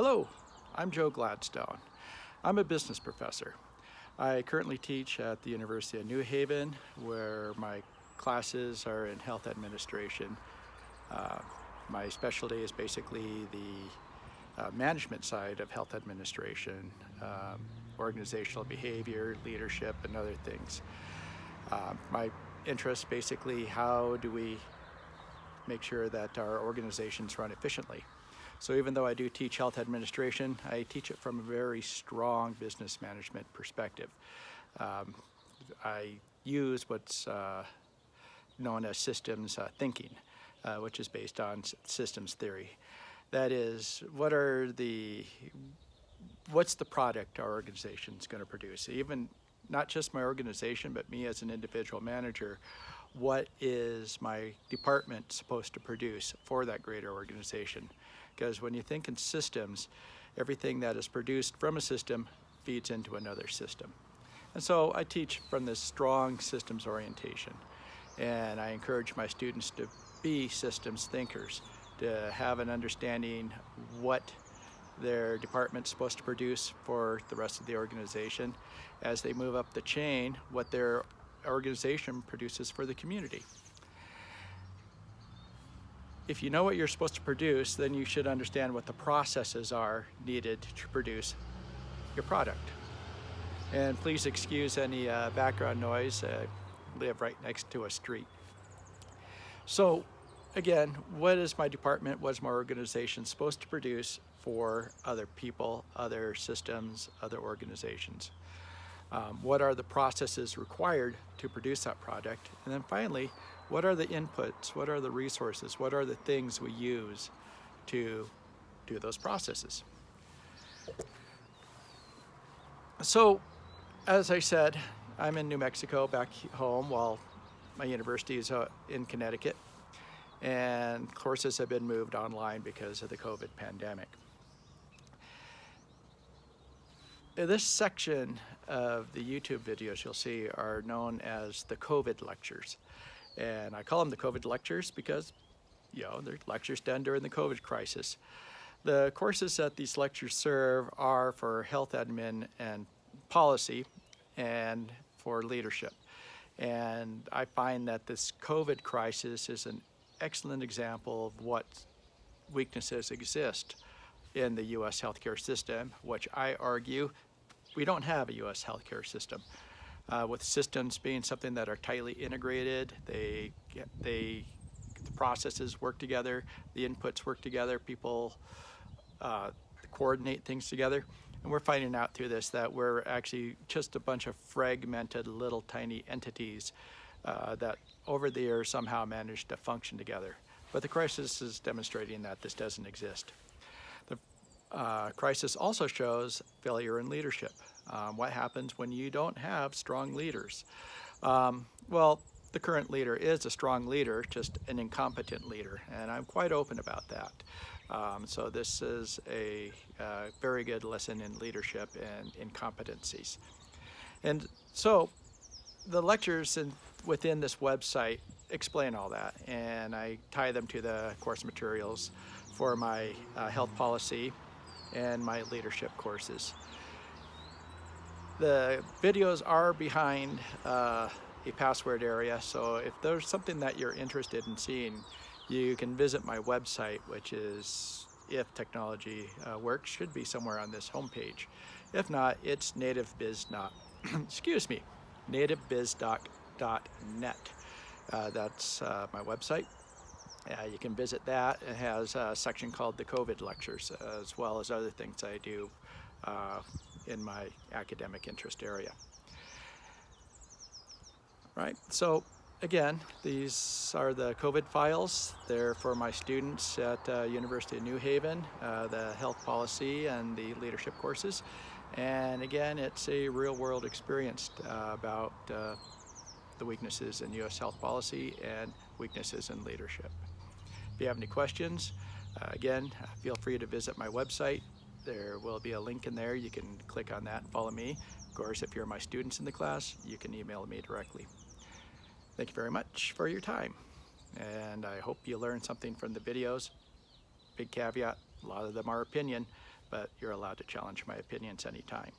Hello, I'm Joe Gladstone. I'm a business professor. I currently teach at the University of New Haven, where my classes are in health administration. My specialty is basically the management side of health administration, organizational behavior, leadership, and other things. My interest basically, how do we make sure that our organizations run efficiently? So even though I do teach health administration, I teach it from a very strong business management perspective. I use what's known as systems thinking, which is based on systems theory. That is, what's the product our organization is going to produce? Even not just my organization, but me as an individual manager, what is my department supposed to produce for that greater organization? Because when you think in systems, everything that is produced from a system feeds into another system. And so I teach from this strong systems orientation. And I encourage my students to be systems thinkers, to have an understanding what their department's supposed to produce for the rest of the organization. As they move up the chain, what their organization produces for the community. If you know what you're supposed to produce, then you should understand what the processes are needed to produce your product. And please excuse any background noise. I live right next to a street. So again, what is my department, what is my organization supposed to produce for other people, other systems, other organizations? What are the processes required to produce that product? And then finally, what are the inputs? What are the resources? What are the things we use to do those processes? So, as I said, I'm in New Mexico back home while my university is in Connecticut, and courses have been moved online because of the COVID pandemic. This section of the YouTube videos you'll see are known as the COVID lectures. And I call them the COVID lectures because, they're lectures done during the COVID crisis. The courses that these lectures serve are for health admin and policy and for leadership. And I find that this COVID crisis is an excellent example of what weaknesses exist in the U.S. healthcare system, which I argue we don't have a U.S. healthcare system. With systems being something that are tightly integrated, the processes work together, the inputs work together, people coordinate things together. And we're finding out through this that we're actually just a bunch of fragmented little tiny entities that over the years somehow managed to function together. But the crisis is demonstrating that this doesn't exist. The crisis also shows failure in leadership. What happens when you don't have strong leaders? Well, the current leader is a strong leader, just an incompetent leader, and I'm quite open about that. So this is a very good lesson in leadership and incompetencies. And so the lectures within this website explain all that, and I tie them to the course materials for my health policy and my leadership courses. The videos are behind a password area, so if there's something that you're interested in seeing, you can visit my website, which is, if technology works, should be somewhere on this homepage. If not, it's nativebiz.net. That's my website. You can visit that. It has a section called the COVID lectures, as well as other things I do in my academic interest area. Right, so again, these are the COVID files. They're for my students at University of New Haven, the health policy and the leadership courses. And again, it's a real-world experience about the weaknesses in U.S. health policy and weaknesses in leadership. If you have any questions, again, feel free to visit my website. There will be a link in there. You can click on that and follow me. Of course, if you're my students in the class, you can email me directly. Thank you very much for your time, and I hope you learned something from the videos. Big caveat, A lot of them are opinion, but you're allowed to challenge my opinions anytime.